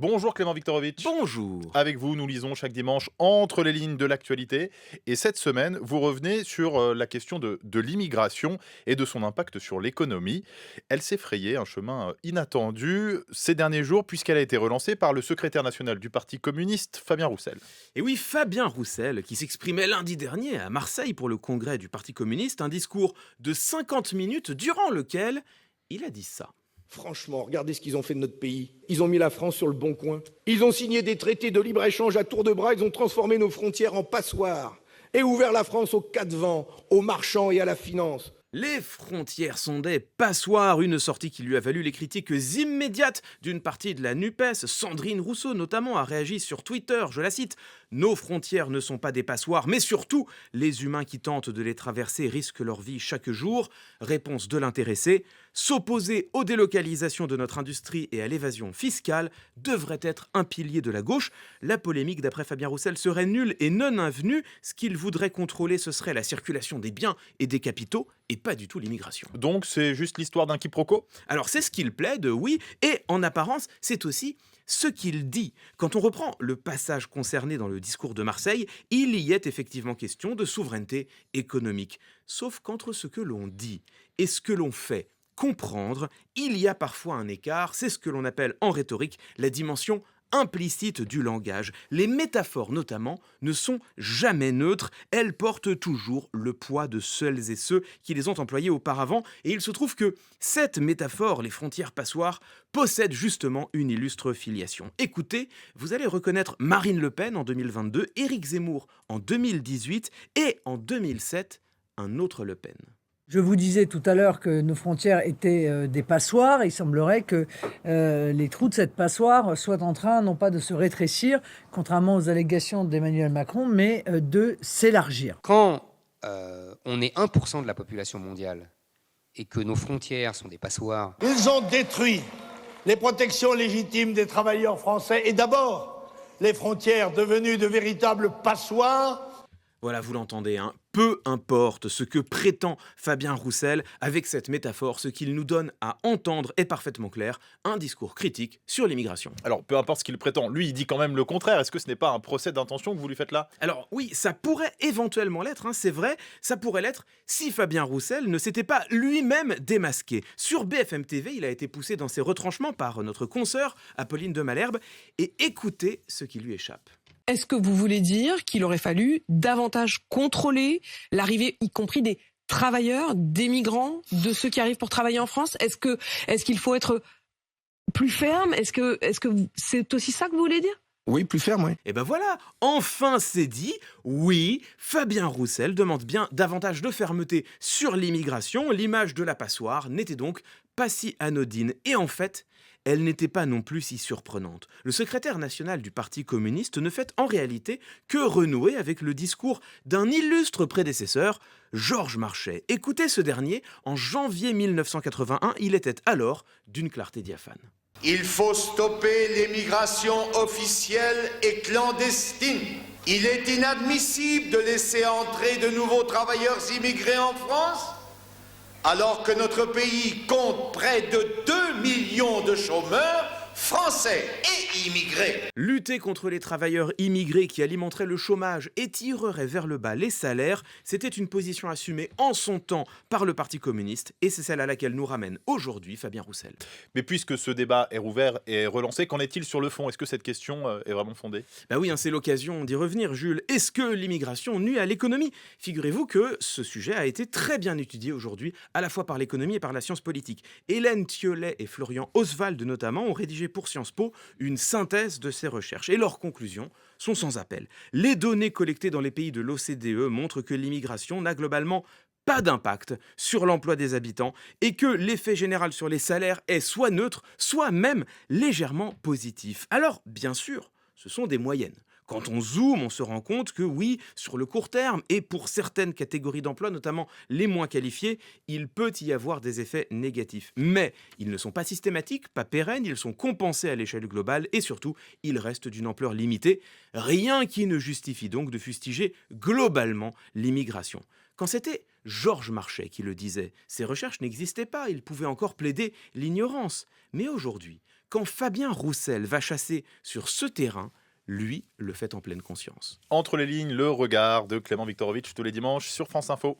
Bonjour Clément Viktorovitch. Bonjour. Avec vous, nous lisons chaque dimanche entre les lignes de l'actualité. Et cette semaine, vous revenez sur la question de l'immigration et de son impact sur l'économie. Elle s'est frayée un chemin inattendu ces derniers jours puisqu'elle a été relancée par le secrétaire national du Parti communiste, Fabien Roussel. Et oui, Fabien Roussel, qui s'exprimait lundi dernier à Marseille pour le congrès du Parti communiste, un discours de 50 minutes durant lequel il a dit ça. Franchement, regardez ce qu'ils ont fait de notre pays. Ils ont mis la France sur le bon coin. Ils ont signé des traités de libre-échange à tour de bras. Ils ont transformé nos frontières en passoires et ouvert la France aux quatre vents, aux marchands et à la finance. Les frontières sont des passoires, une sortie qui lui a valu les critiques immédiates d'une partie de la NUPES. Sandrine Rousseau notamment a réagi sur Twitter, je la cite: « Nos frontières ne sont pas des passoires, mais surtout, les humains qui tentent de les traverser risquent leur vie chaque jour. » Réponse de l'intéressé: « S'opposer aux délocalisations de notre industrie et à l'évasion fiscale devrait être un pilier de la gauche. » La polémique, d'après Fabien Roussel, serait nulle et non avenue. Ce qu'il voudrait contrôler, ce serait la circulation des biens et des capitaux, et pas du tout l'immigration. Donc c'est juste l'histoire d'un quiproquo? Alors c'est ce qu'il plaide, oui, et en apparence, c'est aussi ce qu'il dit. Quand on reprend le passage concerné dans le discours de Marseille, il y est effectivement question de souveraineté économique. Sauf qu'entre ce que l'on dit et ce que l'on fait comprendre, il y a parfois un écart. C'est ce que l'on appelle en rhétorique la dimension implicite du langage. Les métaphores notamment ne sont jamais neutres, elles portent toujours le poids de celles et ceux qui les ont employées auparavant, et il se trouve que cette métaphore, les frontières passoires, possède justement une illustre filiation. Écoutez, vous allez reconnaître Marine Le Pen en 2022, Éric Zemmour en 2018 et en 2007, un autre Le Pen. Je vous disais tout à l'heure que nos frontières étaient des passoires. Il semblerait que les trous de cette passoire soient en train, non pas de se rétrécir, contrairement aux allégations d'Emmanuel Macron, mais de s'élargir. Quand on est 1% de la population mondiale et que nos frontières sont des passoires... Ils ont détruit les protections légitimes des travailleurs français et d'abord les frontières devenues de véritables passoires. Voilà, vous l'entendez, hein. Peu importe ce que prétend Fabien Roussel, avec cette métaphore, ce qu'il nous donne à entendre est parfaitement clair, un discours critique sur l'immigration. Alors peu importe ce qu'il prétend, lui il dit quand même le contraire. Est-ce que ce n'est pas un procès d'intention que vous lui faites là? Alors oui, ça pourrait éventuellement l'être, hein, c'est vrai, ça pourrait l'être si Fabien Roussel ne s'était pas lui-même démasqué. Sur BFM TV, il a été poussé dans ses retranchements par notre consoeur Apolline de Malherbe, et écoutez ce qui lui échappe. Est-ce que vous voulez dire qu'il aurait fallu davantage contrôler l'arrivée, y compris des travailleurs, des migrants, de ceux qui arrivent pour travailler en France? Est-ce qu'il faut être plus ferme? Est-ce que c'est aussi ça que vous voulez dire? Oui, plus ferme, oui. Et ben voilà, enfin c'est dit, oui, Fabien Roussel demande bien davantage de fermeté sur l'immigration. L'image de la passoire n'était donc pas si anodine, et en fait, elle n'était pas non plus si surprenante. Le secrétaire national du Parti communiste ne fait en réalité que renouer avec le discours d'un illustre prédécesseur, Georges Marchais. Écoutez ce dernier, en janvier 1981, il était alors d'une clarté diaphane. Il faut stopper l'émigration officielle et clandestine. Il est inadmissible de laisser entrer de nouveaux travailleurs immigrés en France, alors que notre pays compte près de 2 millions de chômeurs français et immigrés. Lutter contre les travailleurs immigrés qui alimenteraient le chômage et tireraient vers le bas les salaires, c'était une position assumée en son temps par le Parti communiste, et c'est celle à laquelle nous ramène aujourd'hui Fabien Roussel. Mais puisque ce débat est rouvert et relancé, qu'en est-il sur le fond? Est-ce que cette question est vraiment fondée? Bah oui, hein, c'est l'occasion d'y revenir, Jules. Est-ce que l'immigration nuit à l'économie? Figurez-vous que ce sujet a été très bien étudié aujourd'hui, à la fois par l'économie et par la science politique. Hélène Thiollet et Florian Oswald notamment ont rédigé pour Sciences Po une synthèse de ces recherches, et leurs conclusions sont sans appel. Les données collectées dans les pays de l'OCDE montrent que l'immigration n'a globalement pas d'impact sur l'emploi des habitants, et que l'effet général sur les salaires est soit neutre, soit même légèrement positif. Alors, bien sûr, ce sont des moyennes. Quand on zoome, on se rend compte que oui, sur le court terme, et pour certaines catégories d'emploi, notamment les moins qualifiés, il peut y avoir des effets négatifs. Mais ils ne sont pas systématiques, pas pérennes, ils sont compensés à l'échelle globale, et surtout, ils restent d'une ampleur limitée. Rien qui ne justifie donc de fustiger globalement l'immigration. Quand c'était Georges Marchais qui le disait, ces recherches n'existaient pas, il pouvait encore plaider l'ignorance. Mais aujourd'hui, Quand Fabien Roussel va chasser sur ce terrain, lui le fait en pleine conscience. Entre les lignes, le regard de Clément Viktorovitch tous les dimanches sur France Info.